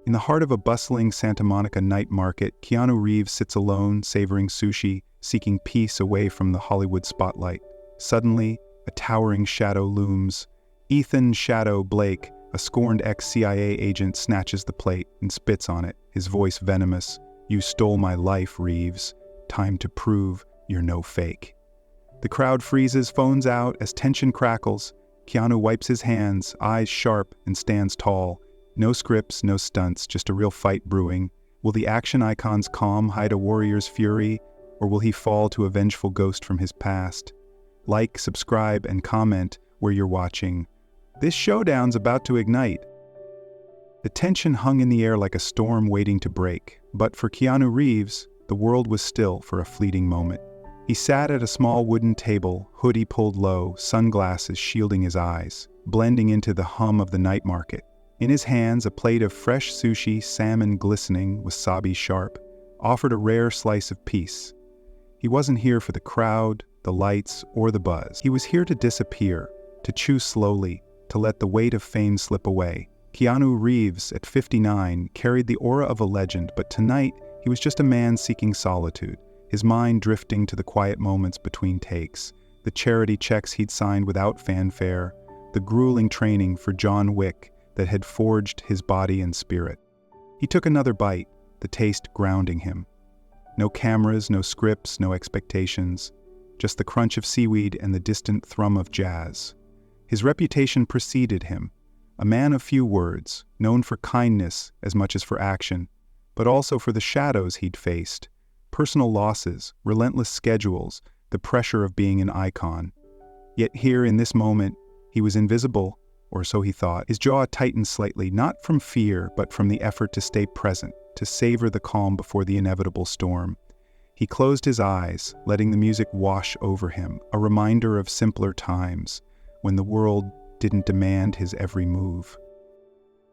In the heart of a bustling Santa Monica night market, Keanu Reeves sits alone, savoring sushi, seeking peace away from the Hollywood spotlight. Suddenly, a towering shadow looms. Ethan "Shadow" Blake, a scorned ex-CIA agent, snatches the plate and spits on it, his voice venomous. "You stole my life, Reeves. Time to prove you're no fake." The crowd freezes, phones out, as tension crackles. Keanu wipes his hands, eyes sharp, and stands tall. No scripts, no stunts, just a real fight brewing. Will the action icon's calm hide a warrior's fury, or will he fall to a vengeful ghost from his past? Like, subscribe, and comment where you're watching. This showdown's about to ignite. The tension hung in the air like a storm waiting to break, but for Keanu Reeves, the world was still for a fleeting moment. He sat at a small wooden table, hoodie pulled low, sunglasses shielding his eyes, blending into the hum of the night market. In his hands, a plate of fresh sushi, salmon glistening, wasabi sharp, offered a rare slice of peace. He wasn't here for the crowd, the lights, or the buzz. He was here to disappear, to chew slowly, to let the weight of fame slip away. Keanu Reeves, at 59, carried the aura of a legend, but tonight, he was just a man seeking solitude, his mind drifting to the quiet moments between takes, the charity checks he'd signed without fanfare, the grueling training for John Wick that had forged his body and spirit. He took another bite, the taste grounding him. No cameras, no scripts, no expectations, just the crunch of seaweed and the distant thrum of jazz. His reputation preceded him, a man of few words, known for kindness as much as for action, but also for the shadows he'd faced, personal losses, relentless schedules, the pressure of being an icon. Yet here in this moment, he was invisible, or so he thought. His jaw tightened slightly, not from fear, but from the effort to stay present, to savor the calm before the inevitable storm. He closed his eyes, letting the music wash over him, a reminder of simpler times, when the world didn't demand his every move.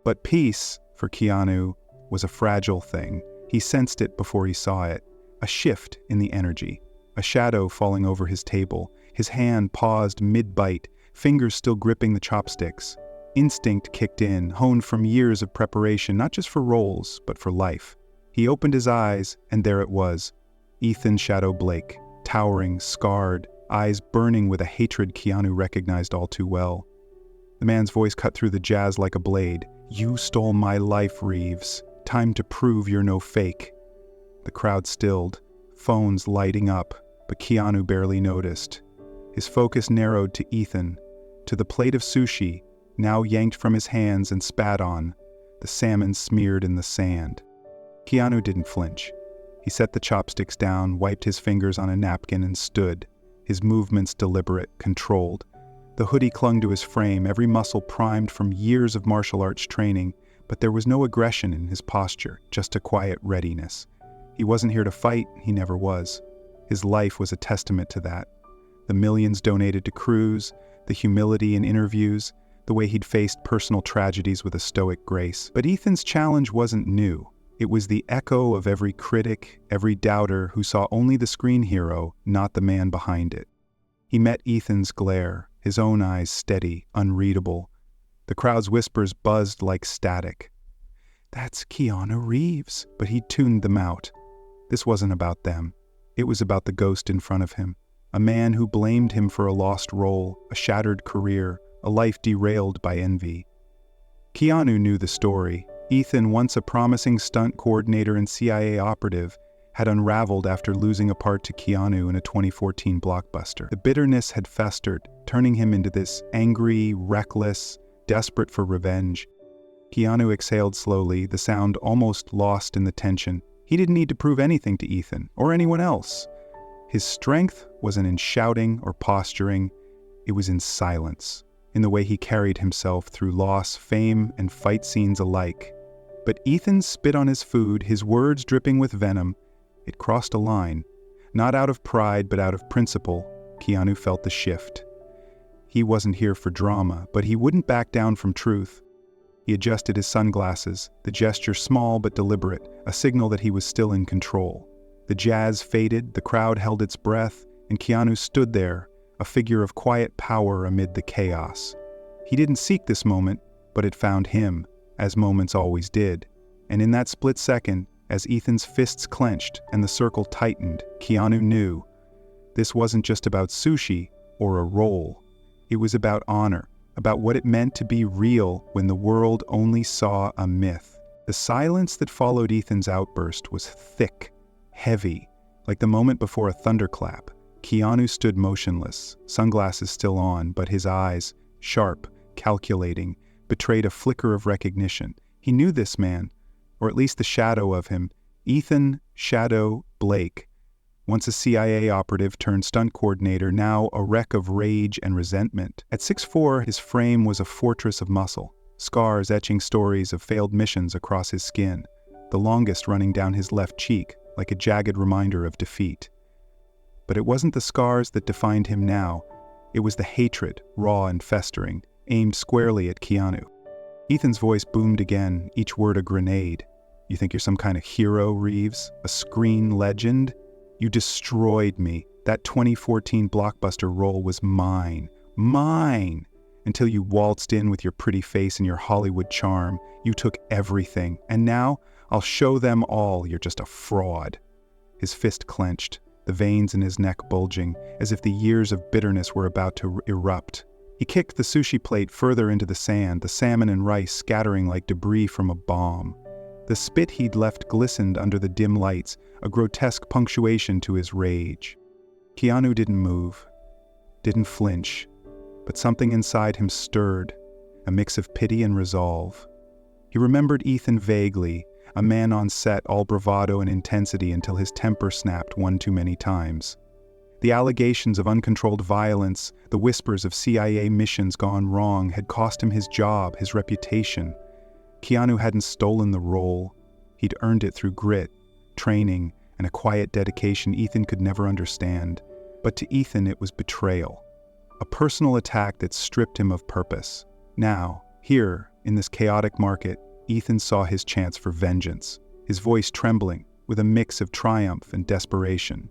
But peace, for Keanu, was a fragile thing. He sensed it before he saw it, a shift in the energy, a shadow falling over his table, his hand paused mid-bite, fingers still gripping the chopsticks. Instinct kicked in, honed from years of preparation, not just for roles, but for life. He opened his eyes, and there it was, Ethan "Shadow" Blake, towering, scarred, eyes burning with a hatred Keanu recognized all too well. The man's voice cut through the jazz like a blade. "You stole my life, Reeves. Time to prove you're no fake." The crowd stilled, phones lighting up, but Keanu barely noticed. His focus narrowed to Ethan, to the plate of sushi, now yanked from his hands and spat on, the salmon smeared in the sand. Keanu didn't flinch. He set the chopsticks down, wiped his fingers on a napkin, and stood, his movements deliberate, controlled. The hoodie clung to his frame, every muscle primed from years of martial arts training, but there was no aggression in his posture, just a quiet readiness. He wasn't here to fight, he never was. His life was a testament to that. The millions donated to crews, the humility in interviews, the way he'd faced personal tragedies with a stoic grace. But Ethan's challenge wasn't new. It was the echo of every critic, every doubter who saw only the screen hero, not the man behind it. He met Ethan's glare, his own eyes steady, unreadable. The crowd's whispers buzzed like static. "That's Keanu Reeves," but he tuned them out. This wasn't about them. It was about the ghost in front of him. A man who blamed him for a lost role, a shattered career, a life derailed by envy. Keanu knew the story. Ethan, once a promising stunt coordinator and CIA operative, had unraveled after losing a part to Keanu in a 2014 blockbuster. The bitterness had festered, turning him into this angry, reckless, desperate for revenge. Keanu exhaled slowly, the sound almost lost in the tension. He didn't need to prove anything to Ethan, or anyone else. His strength wasn't in shouting or posturing, it was in silence, in the way he carried himself through loss, fame, and fight scenes alike. But Ethan spit on his food, his words dripping with venom. It crossed a line. Not out of pride, but out of principle, Keanu felt the shift. He wasn't here for drama, but he wouldn't back down from truth. He adjusted his sunglasses, the gesture small but deliberate, a signal that he was still in control. The jazz faded, the crowd held its breath, and Keanu stood there, a figure of quiet power amid the chaos. He didn't seek this moment, but it found him, as moments always did. And in that split second, as Ethan's fists clenched and the circle tightened, Keanu knew this wasn't just about sushi or a roll. It was about honor, about what it meant to be real when the world only saw a myth. The silence that followed Ethan's outburst was thick, heavy, like the moment before a thunderclap. Keanu stood motionless, sunglasses still on, but his eyes, sharp, calculating, betrayed a flicker of recognition. He knew this man, or at least the shadow of him, Ethan Shadow Blake. Once a CIA operative turned stunt coordinator, now a wreck of rage and resentment. At 6'4", his frame was a fortress of muscle, scars etching stories of failed missions across his skin, the longest running down his left cheek, like a jagged reminder of defeat. But it wasn't the scars that defined him now. It was the hatred, raw and festering, aimed squarely at Keanu. Ethan's voice boomed again, each word a grenade. You think you're some kind of hero, Reeves? A screen legend? You destroyed me. That 2014 blockbuster role was mine. Mine! Until you waltzed in with your pretty face and your Hollywood charm. You took everything. And now, I'll show them all you're just a fraud. His fist clenched, the veins in his neck bulging, as if the years of bitterness were about to erupt. He kicked the sushi plate further into the sand, the salmon and rice scattering like debris from a bomb. The spit he'd left glistened under the dim lights, a grotesque punctuation to his rage. Keanu didn't move, didn't flinch, but something inside him stirred, a mix of pity and resolve. He remembered Ethan vaguely, a man on set all bravado and intensity until his temper snapped one too many times. The allegations of uncontrolled violence, the whispers of CIA missions gone wrong had cost him his job, his reputation. Keanu hadn't stolen the role. He'd earned it through grit, training, and a quiet dedication Ethan could never understand. But to Ethan it was betrayal, a personal attack that stripped him of purpose. Now, here, in this chaotic market, Ethan saw his chance for vengeance, his voice trembling with a mix of triumph and desperation.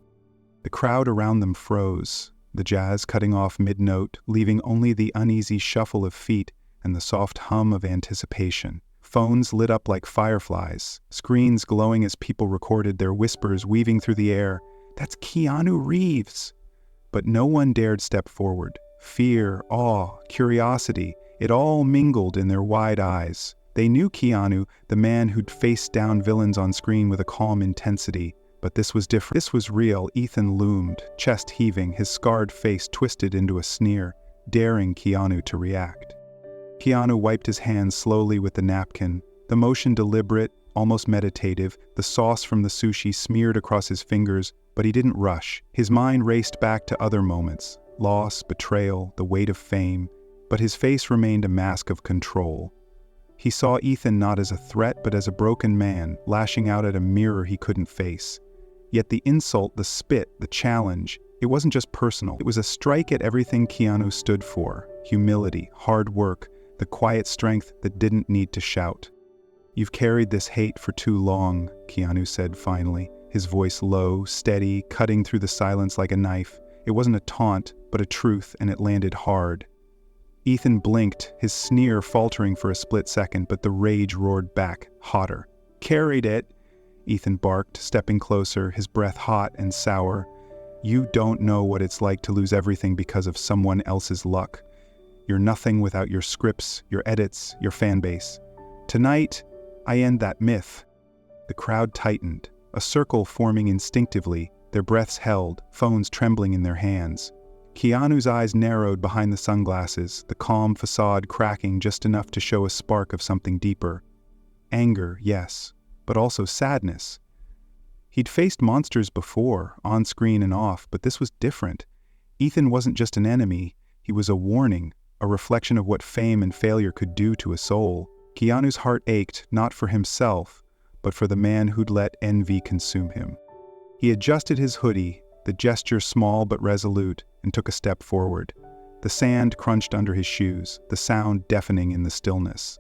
The crowd around them froze, the jazz cutting off mid-note, leaving only the uneasy shuffle of feet and the soft hum of anticipation. Phones lit up like fireflies, screens glowing as people recorded, their whispers weaving through the air. That's Keanu Reeves! But no one dared step forward. Fear, awe, curiosity, it all mingled in their wide eyes. They knew Keanu, the man who'd faced down villains on screen with a calm intensity. But this was different. This was real. Ethan loomed, chest heaving, his scarred face twisted into a sneer, daring Keanu to react. Keanu wiped his hands slowly with the napkin, the motion deliberate, almost meditative, the sauce from the sushi smeared across his fingers, but he didn't rush. His mind raced back to other moments, loss, betrayal, the weight of fame, but his face remained a mask of control. He saw Ethan not as a threat, but as a broken man, lashing out at a mirror he couldn't face. Yet the insult, the spit, the challenge, it wasn't just personal. It was a strike at everything Keanu stood for: humility, hard work, the quiet strength that didn't need to shout. You've carried this hate for too long, Keanu said finally, his voice low, steady, cutting through the silence like a knife. It wasn't a taunt, but a truth, and it landed hard. Ethan blinked, his sneer faltering for a split second, but the rage roared back, hotter. Carried it, Ethan barked, stepping closer, his breath hot and sour. You don't know what it's like to lose everything because of someone else's luck. You're nothing without your scripts, your edits, your fan base. Tonight, I end that myth. The crowd tightened, a circle forming instinctively, their breaths held, phones trembling in their hands. Keanu's eyes narrowed behind the sunglasses, the calm facade cracking just enough to show a spark of something deeper. Anger, yes, but also sadness. He'd faced monsters before, on screen and off, but this was different. Ethan wasn't just an enemy, he was a warning, a reflection of what fame and failure could do to a soul. Keanu's heart ached, not for himself, but for the man who'd let envy consume him. He adjusted his hoodie, the gesture small but resolute, and took a step forward. The sand crunched under his shoes, the sound deafening in the stillness.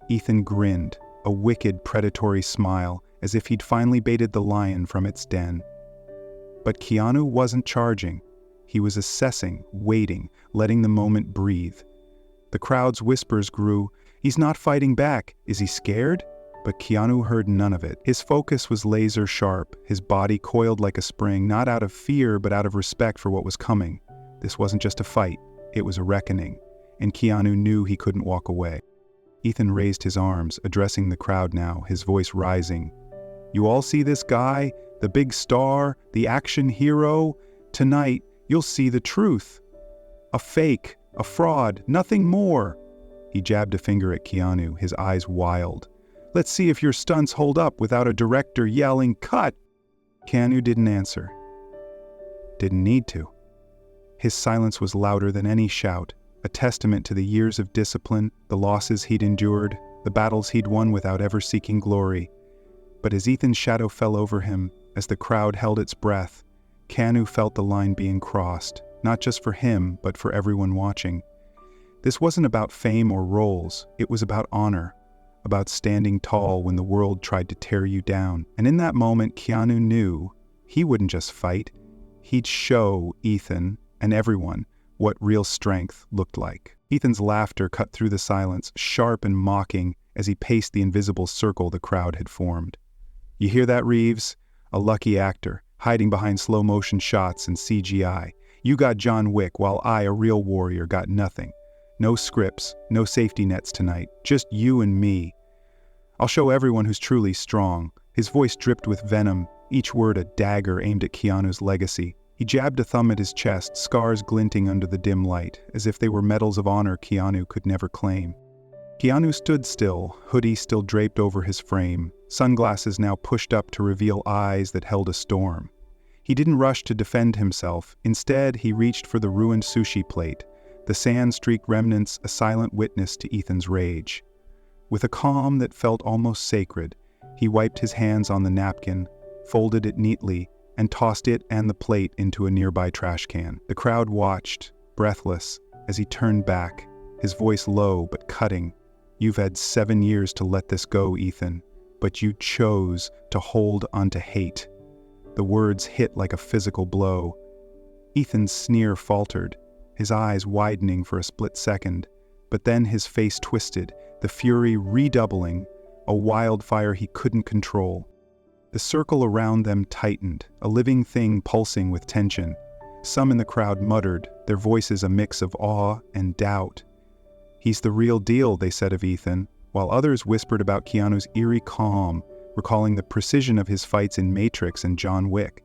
Ethan grinned, a wicked, predatory smile, as if he'd finally baited the lion from its den. But Keanu wasn't charging. He was assessing, waiting, letting the moment breathe. The crowd's whispers grew. He's not fighting back. Is he scared? But Keanu heard none of it. His focus was laser sharp, his body coiled like a spring, not out of fear but out of respect for what was coming. This wasn't just a fight, it was a reckoning, and Keanu knew he couldn't walk away. Ethan raised his arms, addressing the crowd now, his voice rising. "You all see this guy? The big star? The action hero? Tonight, you'll see the truth. A fake, a fraud, nothing more." He jabbed a finger at Keanu, his eyes wild. "Let's see if your stunts hold up without a director yelling, 'Cut!'" Keanu didn't answer. Didn't need to. His silence was louder than any shout, a testament to the years of discipline, the losses he'd endured, the battles he'd won without ever seeking glory. But as Ethan's shadow fell over him, as the crowd held its breath, Keanu felt the line being crossed, not just for him, but for everyone watching. This wasn't about fame or roles, it was about honor, about standing tall when the world tried to tear you down. And in that moment, Keanu knew he wouldn't just fight, he'd show Ethan and everyone what real strength looked like. Ethan's laughter cut through the silence, sharp and mocking, as he paced the invisible circle the crowd had formed. "You hear that, Reeves? A lucky actor, hiding behind slow-motion shots and CGI. You got John Wick, while I, a real warrior, got nothing. No scripts, no safety nets tonight, just you and me. I'll show everyone who's truly strong." His voice dripped with venom, each word a dagger aimed at Keanu's legacy. He jabbed a thumb at his chest, scars glinting under the dim light, as if they were medals of honor Keanu could never claim. Keanu stood still, hoodie still draped over his frame, sunglasses now pushed up to reveal eyes that held a storm. He didn't rush to defend himself. Instead, he reached for the ruined sushi plate, the sand-streaked remnants a silent witness to Ethan's rage. With a calm that felt almost sacred, he wiped his hands on the napkin, folded it neatly, and tossed it and the plate into a nearby trash can. The crowd watched, breathless, as he turned back, his voice low but cutting. "You've had 7 years to let this go, Ethan, but you chose to hold onto hate." The words hit like a physical blow. Ethan's sneer faltered, his eyes widening for a split second, but then his face twisted, the fury redoubling, a wildfire he couldn't control. The circle around them tightened, a living thing pulsing with tension. Some in the crowd muttered, their voices a mix of awe and doubt. "He's the real deal," they said of Ethan, while others whispered about Keanu's eerie calm, recalling the precision of his fights in Matrix and John Wick.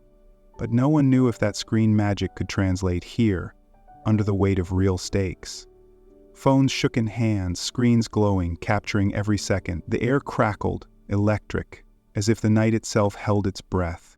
But no one knew if that screen magic could translate here, under the weight of real stakes. Phones shook in hands, screens glowing, capturing every second. The air crackled, electric, as if the night itself held its breath.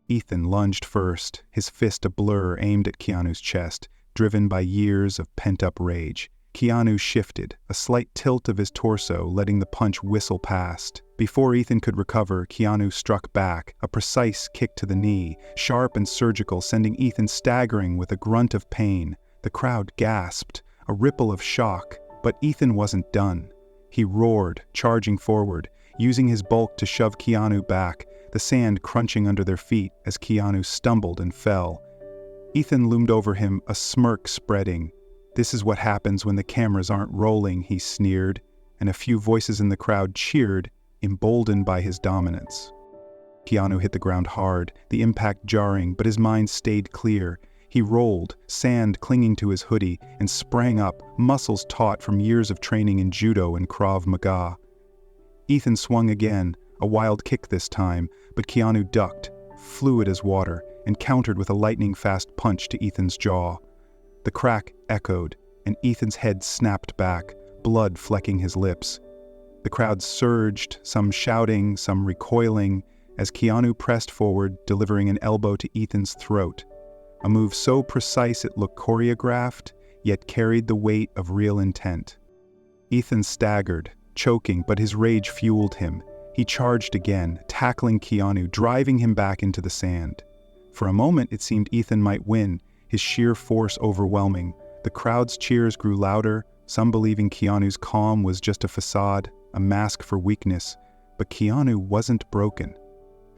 Ethan lunged first, his fist a blur aimed at Keanu's chest, driven by years of pent-up rage. Keanu shifted, a slight tilt of his torso letting the punch whistle past. Before Ethan could recover, Keanu struck back, a precise kick to the knee, sharp and surgical, sending Ethan staggering with a grunt of pain. The crowd gasped, a ripple of shock, but Ethan wasn't done. He roared, charging forward, using his bulk to shove Keanu back, the sand crunching under their feet as Keanu stumbled and fell. Ethan loomed over him, a smirk spreading. "This is what happens when the cameras aren't rolling," he sneered, and a few voices in the crowd cheered, emboldened by his dominance. Keanu hit the ground hard, the impact jarring, but his mind stayed clear. He rolled, sand clinging to his hoodie, and sprang up, muscles taut from years of training in judo and Krav Maga. Ethan swung again, a wild kick this time, but Keanu ducked, fluid as water, and countered with a lightning-fast punch to Ethan's jaw. The crack echoed, and Ethan's head snapped back, blood flecking his lips. The crowd surged, some shouting, some recoiling, as Keanu pressed forward, delivering an elbow to Ethan's throat. A move so precise it looked choreographed, yet carried the weight of real intent. Ethan staggered, choking, but his rage fueled him. He charged again, tackling Keanu, driving him back into the sand. For a moment it seemed Ethan might win, his sheer force overwhelming. The crowd's cheers grew louder, some believing Keanu's calm was just a facade, a mask for weakness. But Keanu wasn't broken.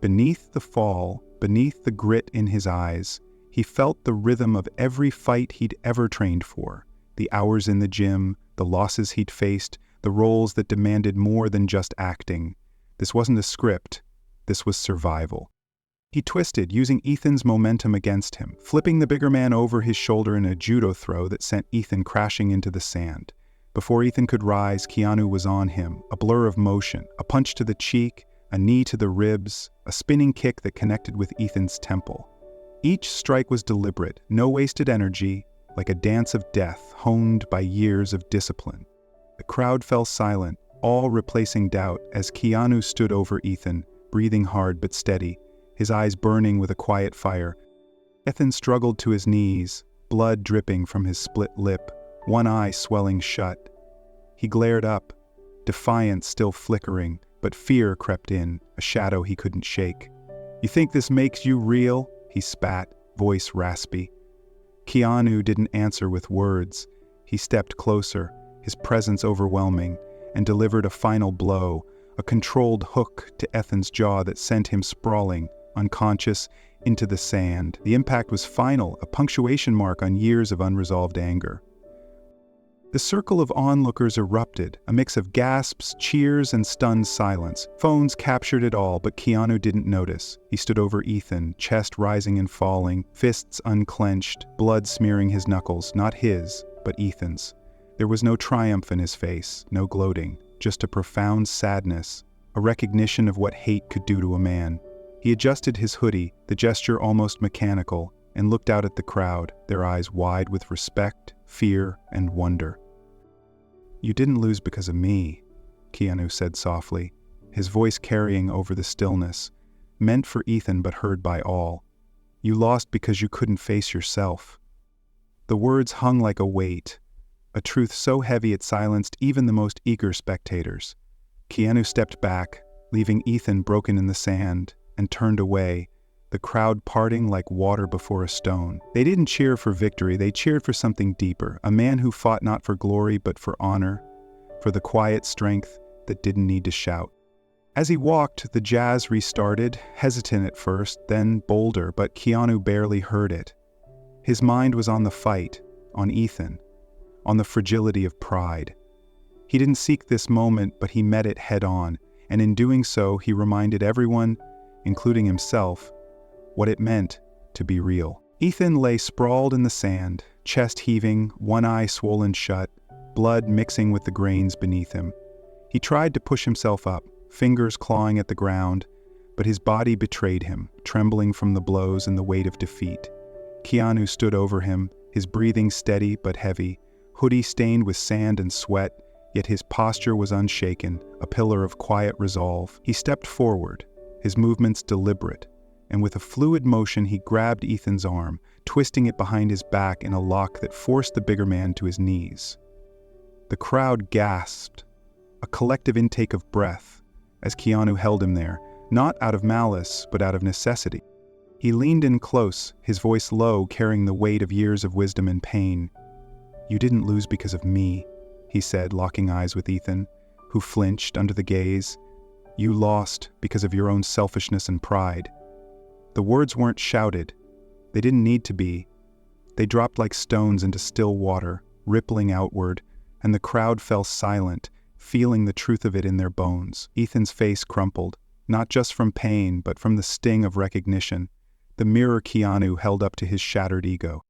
Beneath the fall, beneath the grit in his eyes, he felt the rhythm of every fight he'd ever trained for. The hours in the gym, the losses he'd faced, the roles that demanded more than just acting. This wasn't a script. This was survival. He twisted, using Ethan's momentum against him, flipping the bigger man over his shoulder in a judo throw that sent Ethan crashing into the sand. Before Ethan could rise, Keanu was on him, a blur of motion, a punch to the cheek, a knee to the ribs, a spinning kick that connected with Ethan's temple. Each strike was deliberate, no wasted energy, like a dance of death honed by years of discipline. The crowd fell silent, all replacing doubt as Keanu stood over Ethan, breathing hard but steady, his eyes burning with a quiet fire. Ethan struggled to his knees, blood dripping from his split lip, one eye swelling shut. He glared up, defiance still flickering, but fear crept in, a shadow he couldn't shake. "You think this makes you real?" he spat, voice raspy. Keanu didn't answer with words. He stepped closer, his presence overwhelming, and delivered a final blow, a controlled hook to Ethan's jaw that sent him sprawling, unconscious, into the sand. The impact was final, a punctuation mark on years of unresolved anger. The circle of onlookers erupted, a mix of gasps, cheers, and stunned silence. Phones captured it all, but Keanu didn't notice. He stood over Ethan, chest rising and falling, fists unclenched, blood smearing his knuckles, not his, but Ethan's. There was no triumph in his face, no gloating, just a profound sadness, a recognition of what hate could do to a man. He adjusted his hoodie, the gesture almost mechanical, and looked out at the crowd, their eyes wide with respect, fear, and wonder. "You didn't lose because of me," Keanu said softly, his voice carrying over the stillness, meant for Ethan but heard by all. "You lost because you couldn't face yourself." The words hung like a weight, a truth so heavy it silenced even the most eager spectators. Keanu stepped back, leaving Ethan broken in the sand, and turned away, the crowd parting like water before a stone. They didn't cheer for victory, they cheered for something deeper, a man who fought not for glory but for honor, for the quiet strength that didn't need to shout. As he walked, the jazz restarted, hesitant at first, then bolder, but Keanu barely heard it. His mind was on the fight, on Ethan, on the fragility of pride. He didn't seek this moment, but he met it head-on, and in doing so, he reminded everyone, including himself, what it meant to be real. Ethan lay sprawled in the sand, chest heaving, one eye swollen shut, blood mixing with the grains beneath him. He tried to push himself up, fingers clawing at the ground, but his body betrayed him, trembling from the blows and the weight of defeat. Keanu stood over him, his breathing steady but heavy, hoodie stained with sand and sweat, yet his posture was unshaken, a pillar of quiet resolve. He stepped forward, his movements deliberate, and with a fluid motion he grabbed Ethan's arm, twisting it behind his back in a lock that forced the bigger man to his knees. The crowd gasped, a collective intake of breath, as Keanu held him there, not out of malice, but out of necessity. He leaned in close, his voice low, carrying the weight of years of wisdom and pain. "You didn't lose because of me," he said, locking eyes with Ethan, who flinched under the gaze. "You lost because of your own selfishness and pride." The words weren't shouted. They didn't need to be. They dropped like stones into still water, rippling outward, and the crowd fell silent, feeling the truth of it in their bones. Ethan's face crumpled, not just from pain, but from the sting of recognition, the mirror Keanu held up to his shattered ego.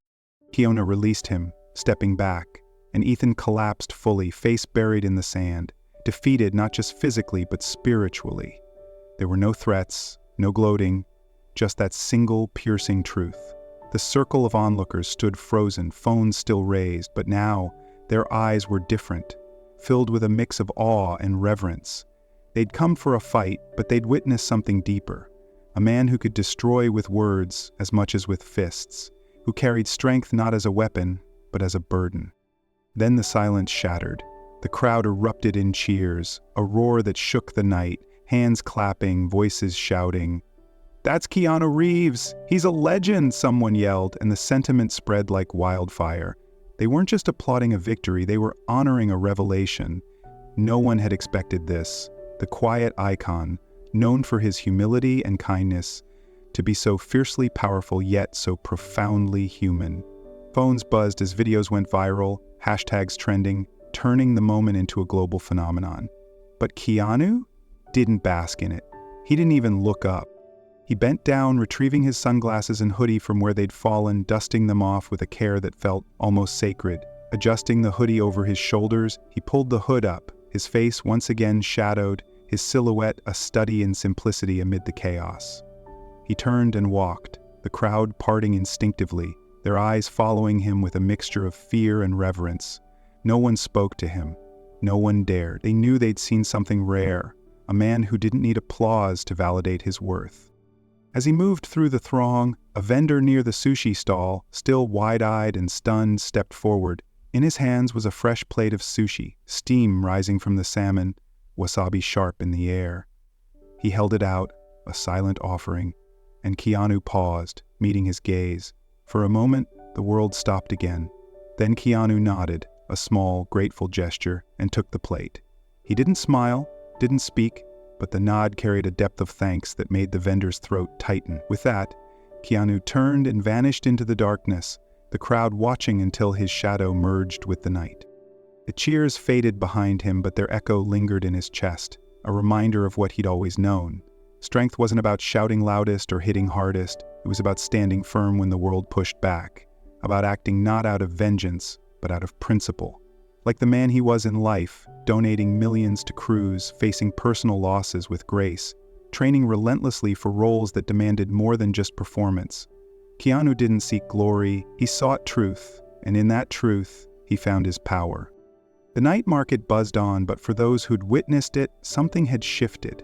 Keanu released him, stepping back, and Ethan collapsed fully, face buried in the sand, defeated not just physically but spiritually. There were no threats, no gloating, just that single, piercing truth. The circle of onlookers stood frozen, phones still raised, but now their eyes were different, filled with a mix of awe and reverence. They'd come for a fight, but they'd witnessed something deeper, a man who could destroy with words as much as with fists, who carried strength not as a weapon, but as a burden. Then the silence shattered. The crowd erupted in cheers, a roar that shook the night, hands clapping, voices shouting. "That's Keanu Reeves! He's a legend!" someone yelled, and the sentiment spread like wildfire. They weren't just applauding a victory, they were honoring a revelation. No one had expected this, the quiet icon, known for his humility and kindness, to be so fiercely powerful yet so profoundly human. Phones buzzed as videos went viral, hashtags trending, turning the moment into a global phenomenon. But Keanu? didn't bask in it. He didn't even look up. He bent down, retrieving his sunglasses and hoodie from where they'd fallen, dusting them off with a care that felt almost sacred. Adjusting the hoodie over his shoulders, he pulled the hood up, his face once again shadowed, his silhouette a study in simplicity amid the chaos. He turned and walked, the crowd parting instinctively, their eyes following him with a mixture of fear and reverence. No one spoke to him. No one dared. They knew they'd seen something rare, a man who didn't need applause to validate his worth. As he moved through the throng, a vendor near the sushi stall, still wide-eyed and stunned, stepped forward. In his hands was a fresh plate of sushi, steam rising from the salmon, wasabi sharp in the air. He held it out, a silent offering, and Keanu paused, meeting his gaze. For a moment, the world stopped again. Then Keanu nodded, a small, grateful gesture, and took the plate. He didn't smile, didn't speak, but the nod carried a depth of thanks that made the vendor's throat tighten. With that, Keanu turned and vanished into the darkness, the crowd watching until his shadow merged with the night. The cheers faded behind him, but their echo lingered in his chest, a reminder of what he'd always known. Strength wasn't about shouting loudest or hitting hardest, it was about standing firm when the world pushed back, about acting not out of vengeance, but out of principle. Like the man he was in life, donating millions to crews, facing personal losses with grace, training relentlessly for roles that demanded more than just performance. Keanu didn't seek glory, he sought truth, and in that truth, he found his power. The night market buzzed on, but for those who'd witnessed it, something had shifted.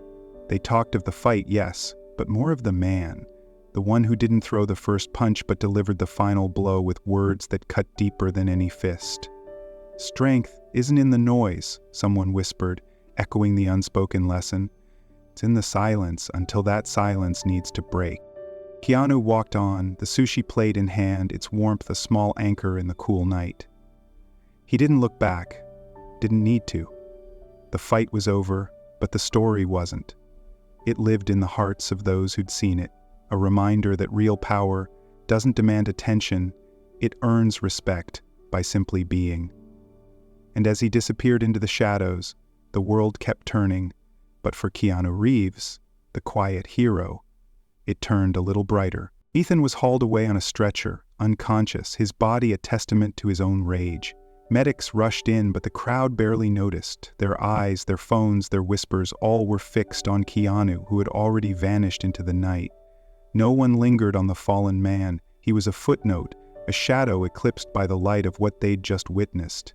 They talked of the fight, yes, but more of the man, the one who didn't throw the first punch but delivered the final blow with words that cut deeper than any fist. Strength isn't in the noise, someone whispered, echoing the unspoken lesson. It's in the silence until that silence needs to break. Keanu walked on, the sushi plate in hand, its warmth a small anchor in the cool night. He didn't look back, didn't need to. The fight was over, but the story wasn't. It lived in the hearts of those who'd seen it, a reminder that real power doesn't demand attention, it earns respect by simply being. And as he disappeared into the shadows, the world kept turning, but for Keanu Reeves, the quiet hero, it turned a little brighter. Ethan was hauled away on a stretcher, unconscious, his body a testament to his own rage. Medics rushed in, but the crowd barely noticed. Their eyes, their phones, their whispers, all were fixed on Keanu, who had already vanished into the night. No one lingered on the fallen man. He was a footnote, a shadow eclipsed by the light of what they'd just witnessed.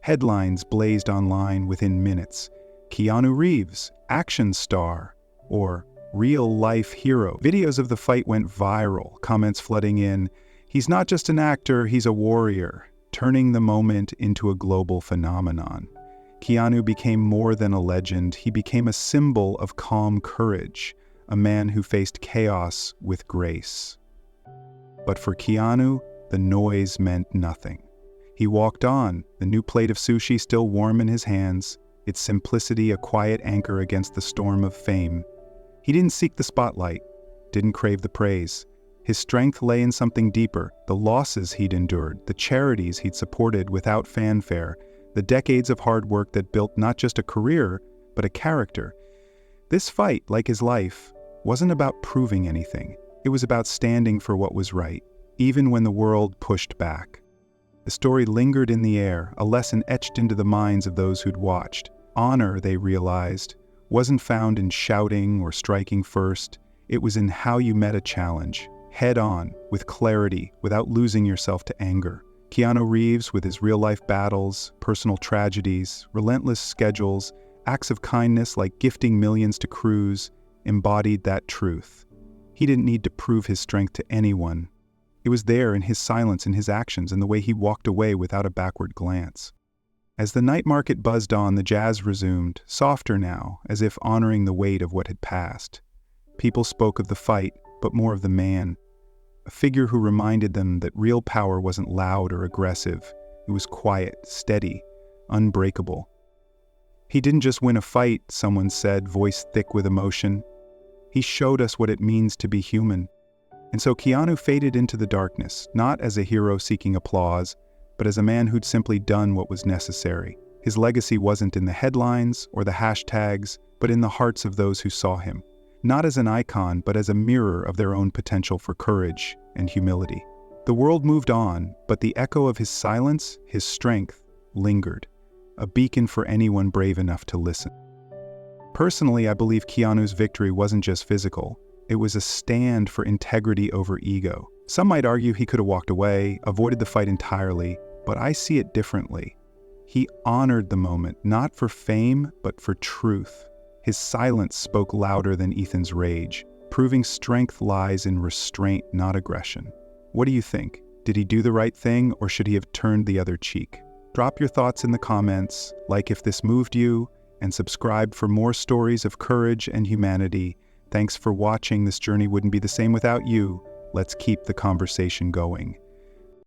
Headlines blazed online within minutes. Keanu Reeves, action star, or real-life hero. Videos of the fight went viral, comments flooding in. He's not just an actor, he's a warrior, turning the moment into a global phenomenon. Keanu became more than a legend, he became a symbol of calm courage, a man who faced chaos with grace. But for Keanu, the noise meant nothing. He walked on, the new plate of sushi still warm in his hands, its simplicity a quiet anchor against the storm of fame. He didn't seek the spotlight, didn't crave the praise. His strength lay in something deeper, the losses he'd endured, the charities he'd supported without fanfare, the decades of hard work that built not just a career, but a character. This fight, like his life, wasn't about proving anything. It was about standing for what was right, even when the world pushed back. The story lingered in the air, a lesson etched into the minds of those who'd watched. Honor, they realized, wasn't found in shouting or striking first. It was in how you met a challenge, head on, with clarity, without losing yourself to anger. Keanu Reeves, with his real-life battles, personal tragedies, relentless schedules, acts of kindness like gifting millions to crews, embodied that truth. He didn't need to prove his strength to anyone. It was there in his silence and his actions and the way he walked away without a backward glance. As the night market buzzed on, the jazz resumed, softer now, as if honoring the weight of what had passed. People spoke of the fight, but more of the man, a figure who reminded them that real power wasn't loud or aggressive. It was quiet, steady, unbreakable. He didn't just win a fight, someone said, voice thick with emotion. He showed us what it means to be human. And so Keanu faded into the darkness, not as a hero seeking applause, but as a man who'd simply done what was necessary. His legacy wasn't in the headlines or the hashtags, but in the hearts of those who saw him, not as an icon, but as a mirror of their own potential for courage and humility. The world moved on, but the echo of his silence, his strength, lingered, a beacon for anyone brave enough to listen. Personally, I believe Keanu's victory wasn't just physical. It was a stand for integrity over ego. Some might argue he could have walked away, avoided the fight entirely, but I see it differently. He honored the moment, not for fame, but for truth. His silence spoke louder than Ethan's rage, proving strength lies in restraint, not aggression. What do you think? Did he do the right thing, or should he have turned the other cheek? Drop your thoughts in the comments, like if this moved you, and subscribe for more stories of courage and humanity. Thanks for watching. This journey wouldn't be the same without you. Let's keep the conversation going.